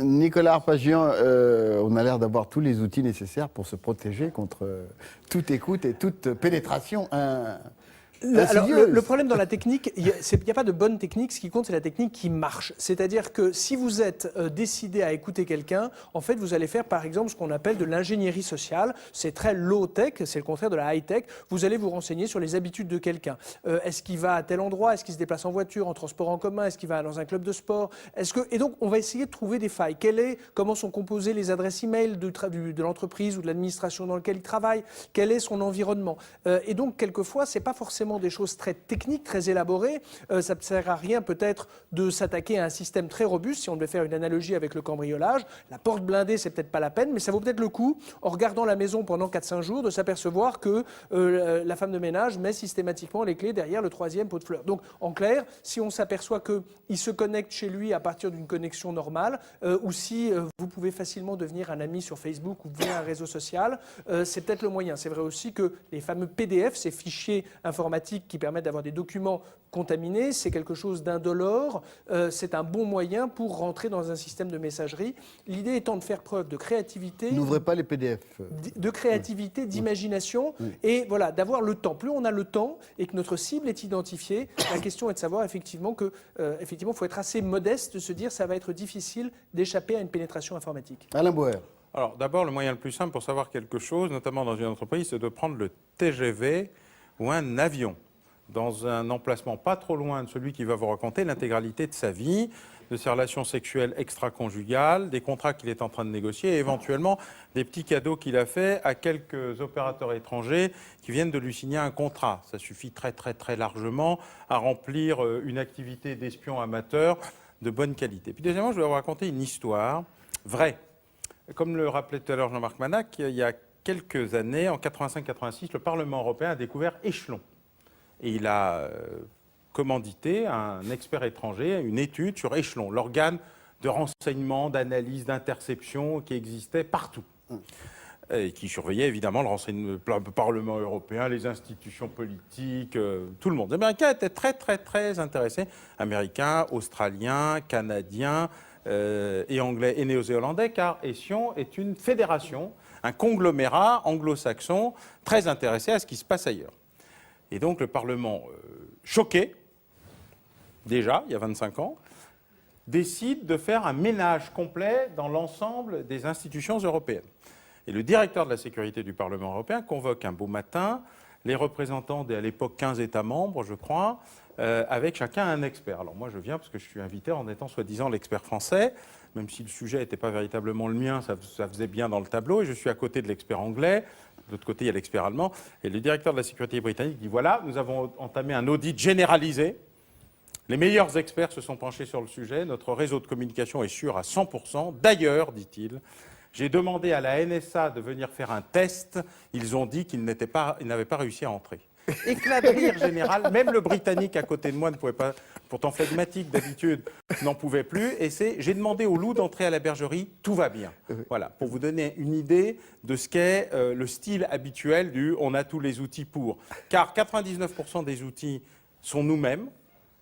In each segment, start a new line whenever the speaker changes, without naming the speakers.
Nicolas Arpagian, on a l'air d'avoir tous les outils nécessaires pour se protéger contre toute écoute et toute pénétration
Alors,
insidieuse.
le problème dans la technique, il n'y a pas de bonne technique, ce qui compte c'est la technique qui marche. C'est-à-dire que si vous êtes décidé à écouter quelqu'un, en fait vous allez faire par exemple ce qu'on appelle de l'ingénierie sociale. C'est très low-tech, c'est le contraire de la high-tech. Vous allez vous renseigner sur les habitudes de quelqu'un. Est-ce qu'il va à tel endroit? Est-ce qu'il se déplace en voiture, en transport en commun? Est-ce qu'il va dans un club de sport? Et donc on va essayer de trouver des failles. Comment sont composées les adresses e-mail de l'entreprise ou de l'administration dans laquelle il travaille? Quel est son environnement? Et donc quelquefois c'est pas forcément des choses très techniques, très élaborées. Ça ne sert à rien peut-être de s'attaquer à un système très robuste. Si on devait faire une analogie avec le cambriolage, la porte blindée, c'est peut-être pas la peine, mais ça vaut peut-être le coup, en regardant la maison pendant 4-5 jours, de s'apercevoir que la femme de ménage met systématiquement les clés derrière le 3e pot de fleurs. Donc, en clair, si on s'aperçoit qu'il se connecte chez lui à partir d'une connexion normale, ou si vous pouvez facilement devenir un ami sur Facebook ou via un réseau social, c'est peut-être le moyen. C'est vrai aussi que les fameux PDF, ces fichiers informatiques qui permettent d'avoir des documents contaminés, c'est quelque chose d'indolore, c'est un bon moyen pour rentrer dans un système de messagerie. L'idée étant de faire preuve de créativité.
N'ouvrez pas les PDF.
De créativité, d'imagination, et voilà, d'avoir le temps. Plus on a le temps et que notre cible est identifiée, la question est de savoir effectivement que, effectivement, il faut être assez modeste de se dire ça va être difficile d'échapper à une pénétration informatique.
Alain Bauer.
Alors d'abord, le moyen le plus simple pour savoir quelque chose, notamment dans une entreprise, c'est de prendre le TGV ou un avion, dans un emplacement pas trop loin de celui qui va vous raconter l'intégralité de sa vie, de ses relations sexuelles extra-conjugales, des contrats qu'il est en train de négocier et éventuellement des petits cadeaux qu'il a fait à quelques opérateurs étrangers qui viennent de lui signer un contrat. Ça suffit très très très largement à remplir une activité d'espion amateur de bonne qualité. Puis deuxièmement, je vais vous raconter une histoire vraie. Comme le rappelait tout à l'heure Jean-Marc Manac, il y a quelques années, en 85-86, le Parlement européen a découvert Echelon. Et il a commandité un expert étranger une étude sur Echelon, l'organe de renseignement, d'analyse, d'interception qui existait partout. Et qui surveillait évidemment le Parlement européen, les institutions politiques, tout le monde. Les Américains étaient très très très intéressés. Américains, Australiens, Canadiens et Anglais et Néo-Zélandais, car Echelon est une fédération, un conglomérat anglo-saxon très intéressé à ce qui se passe ailleurs. Et donc le Parlement, choqué, déjà, il y a 25 ans, décide de faire un ménage complet dans l'ensemble des institutions européennes. Et le directeur de la sécurité du Parlement européen convoque un beau matin les représentants à l'époque 15 États membres, je crois, avec chacun un expert. Alors moi je viens parce que je suis invité en étant soi-disant l'expert français, même si le sujet n'était pas véritablement le mien, ça faisait bien dans le tableau, et je suis à côté de l'expert anglais, de l'autre côté il y a l'expert allemand, et le directeur de la sécurité britannique dit voilà, nous avons entamé un audit généralisé, les meilleurs experts se sont penchés sur le sujet, notre réseau de communication est sûr à 100%, d'ailleurs, dit-il, j'ai demandé à la NSA de venir faire un test, ils ont dit qu'ils n'avaient pas réussi à entrer. Éclat de rire général, même le Britannique à côté de moi ne pouvait pas, pourtant flegmatique d'habitude, n'en pouvait plus. Et j'ai demandé au loup d'entrer à la bergerie, tout va bien. Voilà, pour vous donner une idée de ce qu'est le style habituel du « on a tous les outils pour ». Car 99% des outils sont nous-mêmes,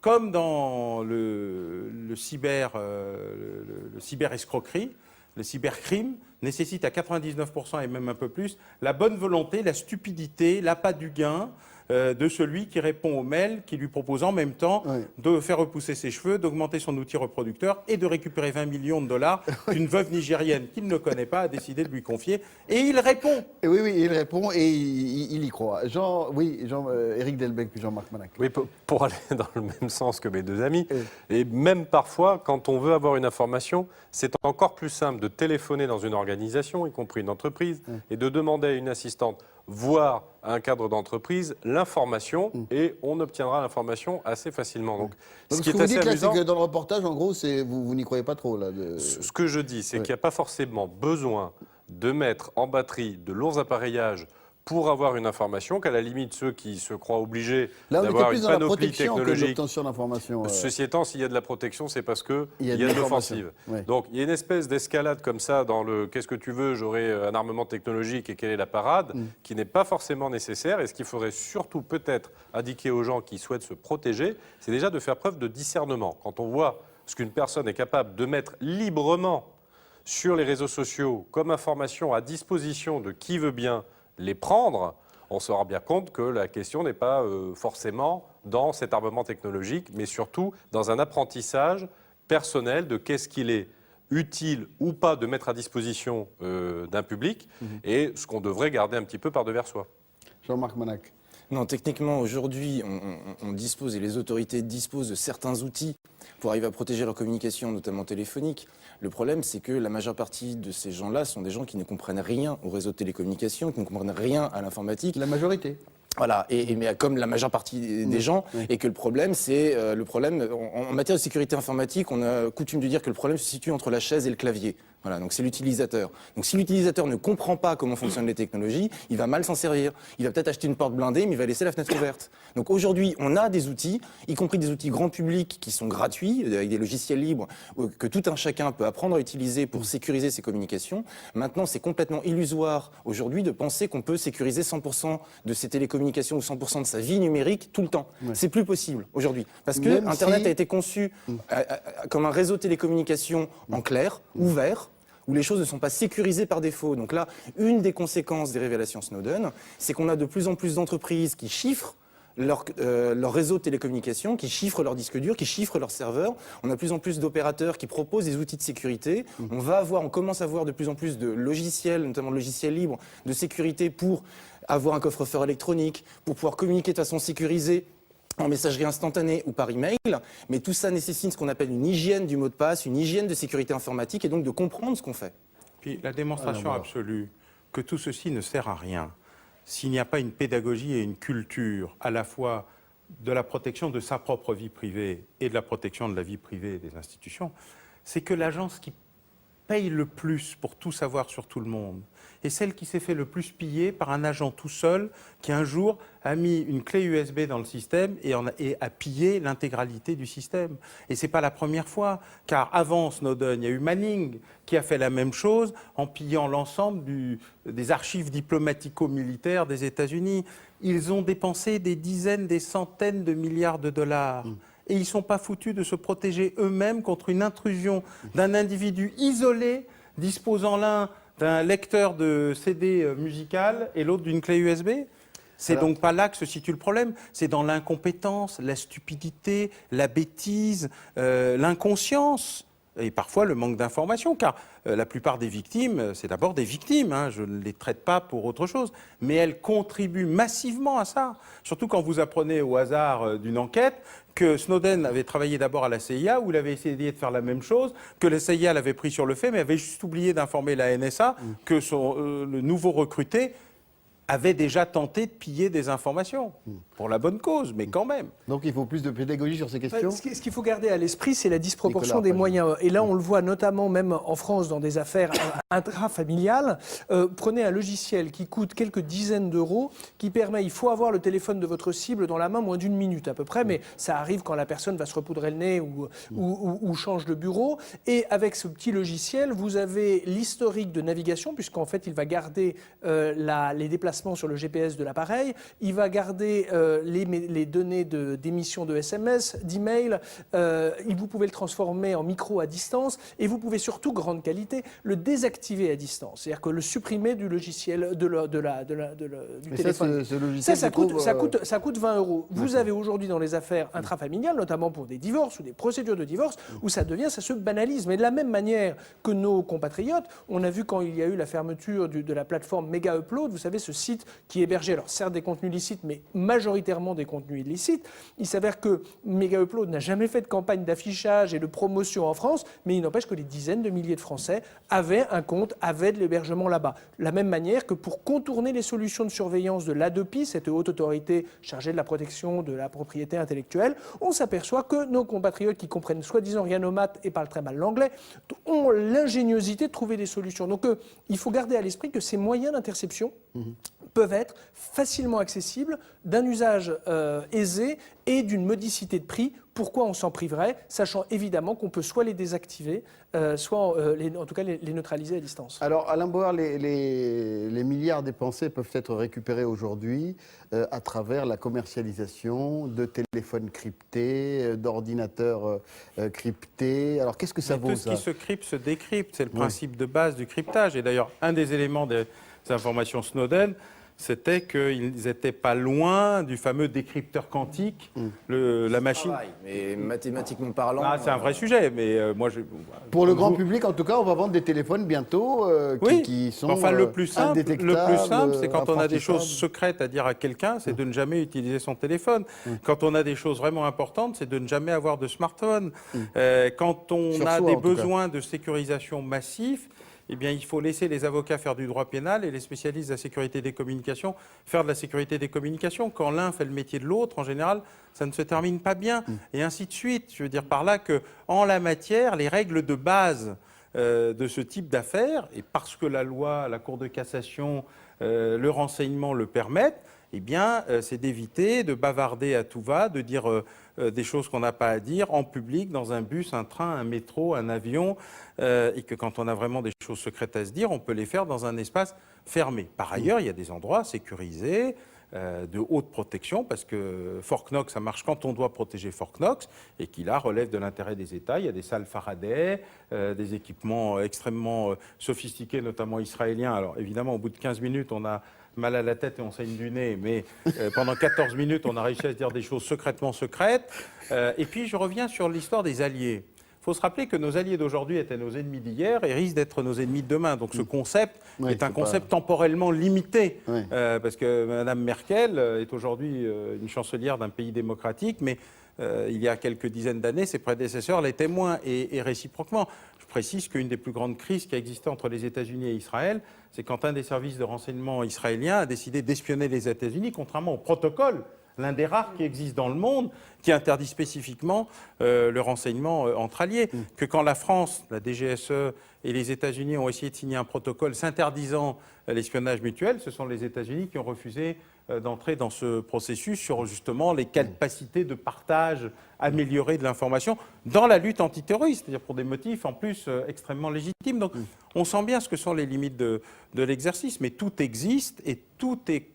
comme dans le cyber-escroquerie, le cybercrime nécessite à 99% et même un peu plus la bonne volonté, la stupidité, l'appât du gain de celui qui répond au mail, qui lui propose en même temps de faire repousser ses cheveux, d'augmenter son outil reproducteur et de récupérer 20 millions de dollars qu'une veuve nigérienne qu'il ne connaît pas a décidé de lui confier. Et il répond.
Et oui, il répond et il y croit. Éric Delbecq puis Jean-Marc Manac.
Oui, pour aller dans le même sens que mes deux amis, et même parfois, quand on veut avoir une information, c'est encore plus simple de téléphoner dans une organisation, y compris une entreprise, et de demander à une assistante, voire à un cadre d'entreprise, l'information, et on obtiendra l'information assez facilement. Donc,
ce que vous dites là, c'est que dans le reportage, en gros, vous n'y croyez pas trop là.
Ce que je dis, c'est qu'il n'y a pas forcément besoin de mettre en batterie de lourds appareillages pour avoir une information, qu'à la limite, ceux qui se croient obligés d'avoir une panoplie technologique. Ceci étant, s'il y a de la protection, c'est parce qu'il y a de l'offensive. Donc, il y a une espèce d'escalade comme ça dans le « qu'est-ce que tu veux, j'aurai un armement technologique et quelle est la parade qui n'est pas forcément nécessaire. Et ce qu'il faudrait surtout peut-être indiquer aux gens qui souhaitent se protéger, c'est déjà de faire preuve de discernement. Quand on voit ce qu'une personne est capable de mettre librement sur les réseaux sociaux comme information à disposition de qui veut bien les prendre, on se rend bien compte que la question n'est pas forcément dans cet armement technologique, mais surtout dans un apprentissage personnel de qu'est-ce qu'il est utile ou pas de mettre à disposition d'un public et ce qu'on devrait garder un petit peu par devers soi.
Jean-Marc Manac.
Non, techniquement, aujourd'hui, on dispose, et les autorités disposent de certains outils pour arriver à protéger leur communication, notamment téléphonique. Le problème, c'est que la majeure partie de ces gens-là sont des gens qui ne comprennent rien au réseau de télécommunications, qui ne comprennent rien à l'informatique.
La majorité.
Voilà, mais comme la majeure partie des gens, et que le problème, c'est en matière de sécurité informatique, on a coutume de dire que le problème se situe entre la chaise et le clavier. Voilà, donc c'est l'utilisateur. Donc si l'utilisateur ne comprend pas comment fonctionnent les technologies, il va mal s'en servir. Il va peut-être acheter une porte blindée, mais il va laisser la fenêtre ouverte. Donc aujourd'hui, on a des outils, y compris des outils grand public qui sont gratuits, avec des logiciels libres que tout un chacun peut apprendre à utiliser pour sécuriser ses communications. Maintenant, c'est complètement illusoire aujourd'hui de penser qu'on peut sécuriser 100% de ses télécommunications ou 100% de sa vie numérique tout le temps. Ouais. C'est plus possible aujourd'hui. Parce que
Même
Internet a été conçu comme un réseau de télécommunications en clair, ouvert, où les choses ne sont pas sécurisées par défaut. Donc là, une des conséquences des révélations Snowden, c'est qu'on a de plus en plus d'entreprises qui chiffrent leur réseau de télécommunications, qui chiffrent leurs disques durs, qui chiffrent leurs serveurs. On a de plus en plus d'opérateurs qui proposent des outils de sécurité. On commence à voir de plus en plus de logiciels, notamment de logiciels libres, de sécurité pour avoir un coffre-fort électronique, pour pouvoir communiquer de façon sécurisée en messagerie instantanée ou par email, mais tout ça nécessite ce qu'on appelle une hygiène du mot de passe, une hygiène de sécurité informatique et donc de comprendre ce qu'on fait.
Puis la démonstration absolue que tout ceci ne sert à rien s'il n'y a pas une pédagogie et une culture à la fois de la protection de sa propre vie privée et de la protection de la vie privée des institutions, c'est que l'agence qui paye le plus pour tout savoir sur tout le monde est celle qui s'est fait le plus piller par un agent tout seul qui un jour a mis une clé USB dans le système et a pillé l'intégralité du système. Et ce n'est pas la première fois, car avant Snowden, il y a eu Manning qui a fait la même chose en pillant l'ensemble des archives diplomatico-militaires des États-Unis. Ils ont dépensé des dizaines, des centaines de milliards de dollars. Et ils ne sont pas foutus de se protéger eux-mêmes contre une intrusion d'un individu isolé, disposant l'un d'un lecteur de CD musical et l'autre d'une clé USB. C'est donc pas là que se situe le problème, c'est dans l'incompétence, la stupidité, la bêtise, l'inconscience et parfois le manque d'information, car la plupart des victimes, c'est d'abord des victimes, je ne les traite pas pour autre chose, mais elles contribuent massivement à ça. Surtout quand vous apprenez au hasard d'une enquête que Snowden avait travaillé d'abord à la CIA, où il avait essayé de faire la même chose, que la CIA l'avait pris sur le fait, mais avait juste oublié d'informer la NSA que le nouveau recruté avait déjà tenté de piller des informations, pour la bonne cause, mais quand même.
Donc il faut plus de pédagogie sur ces questions.
Ce qu'il faut garder à l'esprit, c'est la disproportion des moyens. Et là, on le voit notamment même en France dans des affaires intrafamiliales. Prenez un logiciel qui coûte quelques dizaines d'euros, qui permet, il faut avoir le téléphone de votre cible dans la main moins d'une minute à peu près, mais ça arrive quand la personne va se repoudrer le nez ou change de bureau. Et avec ce petit logiciel, vous avez l'historique de navigation, puisqu'en fait, il va garder les déplacements sur le GPS de l'appareil, il va garder les données d'émission de SMS, d'email, vous pouvez le transformer en micro à distance et vous pouvez surtout, grande qualité, le désactiver à distance, c'est-à-dire que le supprimer du logiciel, du téléphone.
Ce logiciel,
ça coûte 20 euros. Vous avez aujourd'hui dans les affaires intrafamiliales, notamment pour des divorces ou des procédures de divorce, où ça se banalise. Mais de la même manière que nos compatriotes, on a vu quand il y a eu la fermeture de la plateforme Mega Upload, vous savez, ce site qui hébergeait, alors certes des contenus licites, mais majoritairement des contenus illicites. Il s'avère que Mega Upload n'a jamais fait de campagne d'affichage et de promotion en France, mais il n'empêche que des dizaines de milliers de Français avaient un compte, avaient de l'hébergement là-bas. De la même manière que pour contourner les solutions de surveillance de l'ADOPI, cette haute autorité chargée de la protection de la propriété intellectuelle, on s'aperçoit que nos compatriotes qui comprennent soi-disant rien aux maths et parlent très mal l'anglais ont l'ingéniosité de trouver des solutions. Donc il faut garder à l'esprit que ces moyens d'interception peuvent être facilement accessibles, d'un usage aisé et d'une modicité de prix. Pourquoi on s'en priverait, sachant évidemment qu'on peut soit les désactiver, soit en tout cas les neutraliser à distance.
Alors Alain Bauer, les milliards dépensés peuvent être récupérés aujourd'hui à travers la commercialisation de téléphones cryptés, d'ordinateurs cryptés. Alors qu'est-ce que ça vaut,
tout ce qui se crypte se décrypte, c'est le principe de base du cryptage. Et d'ailleurs, un des éléments des informations Snowden, c'était qu'ils n'étaient pas loin du fameux décrypteur quantique, la machine.
Mais mathématiquement parlant...
C'est un vrai sujet, mais moi...
Pour le grand public, en tout cas, on va vendre des téléphones bientôt qui sont
le plus simple, c'est quand on a des choses secrètes à dire à quelqu'un, c'est de ne jamais utiliser son téléphone. Quand on a des choses vraiment importantes, c'est de ne jamais avoir de smartphone. Quand on a des besoins de sécurisation massifs, eh bien, il faut laisser les avocats faire du droit pénal et les spécialistes de la sécurité des communications faire de la sécurité des communications. Quand l'un fait le métier de l'autre, en général, ça ne se termine pas bien, et ainsi de suite. Je veux dire par là qu'en la matière, les règles de base de ce type d'affaires, et parce que la loi, la Cour de cassation, le renseignement le permettent, eh bien, c'est d'éviter de bavarder à tout va, de dire des choses qu'on n'a pas à dire en public, dans un bus, un train, un métro, un avion, et que quand on a vraiment des choses secrètes à se dire, on peut les faire dans un espace fermé. Par ailleurs, il y a des endroits sécurisés, de haute protection, parce que Fort Knox, ça marche quand on doit protéger Fort Knox, et qui là relève de l'intérêt des États. Il y a des salles Faraday, des équipements extrêmement sophistiqués, notamment israéliens. Alors évidemment, au bout de 15 minutes, on a mal à la tête et on saigne du nez, mais pendant 14 minutes, on a réussi à se dire des choses secrètement secrètes. Et puis, je reviens sur l'histoire des alliés. Il faut se rappeler que nos alliés d'aujourd'hui étaient nos ennemis d'hier et risquent d'être nos ennemis de demain. Donc ce concept est un concept temporellement limité, parce que Mme Merkel est aujourd'hui une chancelière d'un pays démocratique, mais il y a quelques dizaines d'années, ses prédécesseurs l'étaient moins, et réciproquement. Je précise qu'une des plus grandes crises qui a existé entre les États-Unis et Israël, c'est quand un des services de renseignement israéliens a décidé d'espionner les États-Unis, contrairement au protocole, l'un des rares qui existe dans le monde, qui interdit spécifiquement le renseignement entre alliés. Que quand la France, la DGSE et les États-Unis ont essayé de signer un protocole s'interdisant l'espionnage mutuel, ce sont les États-Unis qui ont refusé d'entrer dans ce processus sur justement les capacités de partage améliorées de l'information dans la lutte antiterroriste, c'est-à-dire pour des motifs en plus extrêmement légitimes. Donc on sent bien ce que sont les limites de l'exercice, mais tout existe et tout est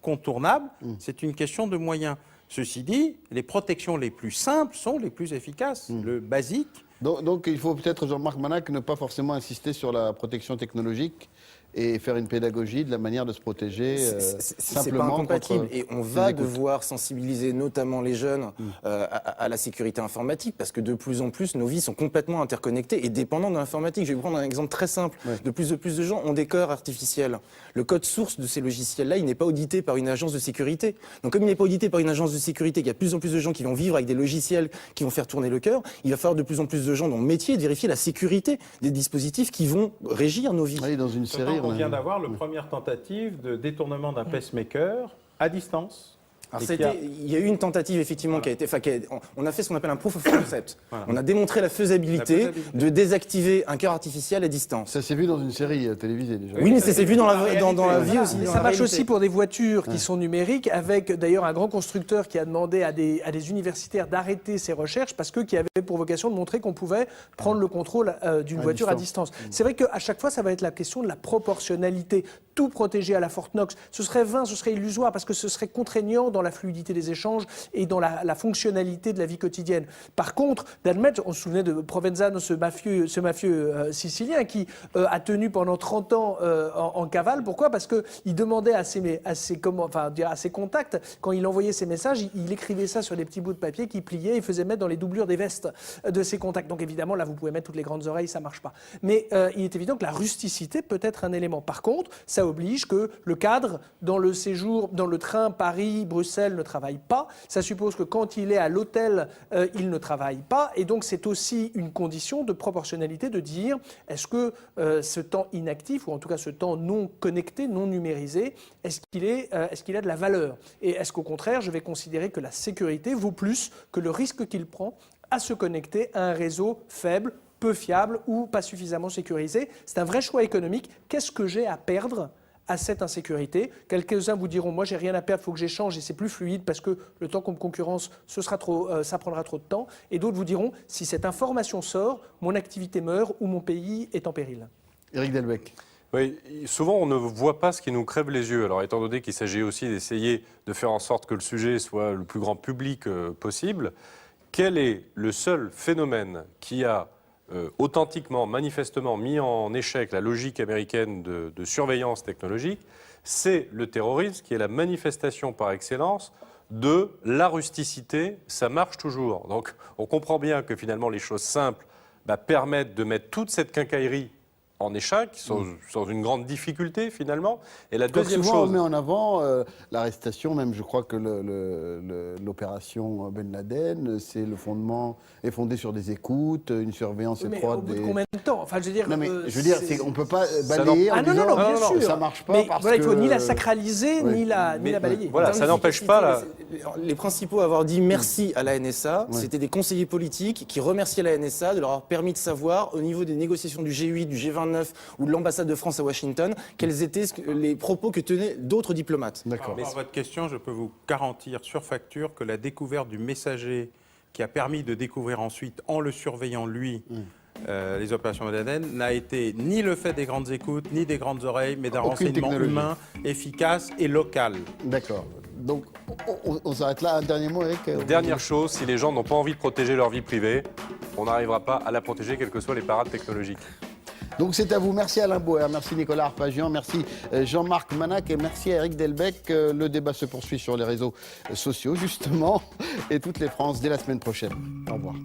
contournable, c'est une question de moyens. Ceci dit, les protections les plus simples sont les plus efficaces, le basique.
Donc il faut peut-être, Jean-Marc Manac, ne pas forcément insister sur la protection technologique et faire une pédagogie de la manière de se protéger simplement.
C'est pas incompatible. Et on va devoir sensibiliser notamment les jeunes à la sécurité informatique, parce que de plus en plus, nos vies sont complètement interconnectées et dépendantes de l'informatique. Je vais vous prendre un exemple très simple. De plus de gens ont des cœurs artificiels. Le code source de ces logiciels-là, il n'est pas audité par une agence de sécurité. Donc comme il n'est pas audité par une agence de sécurité, qu'il y a de plus en plus de gens qui vont vivre avec des logiciels qui vont faire tourner le cœur, il va falloir de plus en plus de gens dont le métier est de vérifier la sécurité des dispositifs qui vont régir nos vies.
Oui, dans une série,
on vient d'avoir la première tentative de détournement d'un pacemaker à distance.
Alors il y a eu une tentative effectivement qui a été, on a fait ce qu'on appelle un proof of concept. On a démontré la faisabilité de désactiver un cœur artificiel à distance.
Ça s'est vu dans une série télévisée déjà.
Oui, mais ça s'est vu dans la vie aussi.
Mais ça marche aussi pour des voitures qui sont numériques, avec d'ailleurs un grand constructeur qui a demandé à des universitaires d'arrêter ces recherches parce que qui avait pour vocation de montrer qu'on pouvait prendre le contrôle d'une voiture à distance. C'est vrai qu'à chaque fois, ça va être la question de la proportionnalité. Tout protéger à la Fort Knox, ce serait vain, ce serait illusoire parce que ce serait contraignant dans la fluidité des échanges et dans la fonctionnalité de la vie quotidienne. Par contre, d'admettre, on se souvenait de Provenzano, ce mafieux sicilien qui a tenu pendant 30 ans en cavale. Pourquoi ? Parce qu'il demandait à ses contacts, quand il envoyait ses messages, il écrivait ça sur des petits bouts de papier qu'il pliait et faisait mettre dans les doublures des vestes de ses contacts. Donc évidemment, là, vous pouvez mettre toutes les grandes oreilles, ça ne marche pas. Mais il est évident que la rusticité peut être un élément. Par contre, ça oblige que le cadre, dans le séjour, dans le train Paris-Bruxelles, ne travaille pas. Ça suppose que quand il est à l'hôtel, il ne travaille pas. Et donc, c'est aussi une condition de proportionnalité de dire est-ce que ce temps inactif, ou en tout cas ce temps non connecté, non numérisé, est-ce qu'il a de la valeur ? Et est-ce qu'au contraire, je vais considérer que la sécurité vaut plus que le risque qu'il prend à se connecter à un réseau faible, peu fiable ou pas suffisamment sécurisé ? C'est un vrai choix économique. Qu'est-ce que j'ai à perdre à cette insécurité. Quelques-uns vous diront, moi j'ai rien à perdre, il faut que j'échange et c'est plus fluide parce que le temps qu'on me concurrence, ça prendra trop de temps. Et d'autres vous diront, si cette information sort, mon activité meurt ou mon pays est en péril.
Éric Delbecq.
Oui, souvent on ne voit pas ce qui nous crève les yeux. Alors étant donné qu'il s'agit aussi d'essayer de faire en sorte que le sujet soit le plus grand public possible, quel est le seul phénomène qui a authentiquement, manifestement mis en échec la logique américaine de surveillance technologique? C'est le terrorisme qui est la manifestation par excellence de la rusticité. Ça marche toujours. Donc on comprend bien que finalement les choses simples permettent de mettre toute cette quincaillerie en échec, sans une grande difficulté finalement. Et la deuxième chose...
on met en avant l'arrestation, même je crois que l'opération Ben Laden, c'est le fondement, est fondé sur des écoutes, une surveillance étroite.
Mais au bout de combien de temps? Enfin, je veux dire,
non, mais je veux dire, on ne peut pas balayer en disant
bien sûr.
Ça ne marche pas
mais
parce
voilà,
que...
il ne faut ni la sacraliser, ni la balayer.
Voilà, ça n'empêche pas...
Les principaux à avoir dit merci à la NSA, c'était des conseillers politiques qui remerciaient la NSA de leur avoir permis de savoir, au niveau des négociations du G8, du G29 ou de l'ambassade de France à Washington, quels étaient les propos que tenaient d'autres diplomates.
D'accord. Par votre question, je peux vous garantir sur facture que la découverte du messager qui a permis de découvrir ensuite, en le surveillant lui, les opérations Ben Laden, n'a été ni le fait des grandes écoutes, ni des grandes oreilles, mais d'un renseignement humain, efficace et local.
D'accord. Donc, on s'arrête là. Un dernier mot, Eric?
Dernière chose, si les gens n'ont pas envie de protéger leur vie privée, on n'arrivera pas à la protéger, quelles que soient les parades technologiques.
Donc c'est à vous. Merci Alain Bauer, merci Nicolas Arpagian, merci Jean-Marc Manac et merci à Éric Delbecq. Le débat se poursuit sur les réseaux sociaux, justement, et toutes les France dès la semaine prochaine. Au revoir.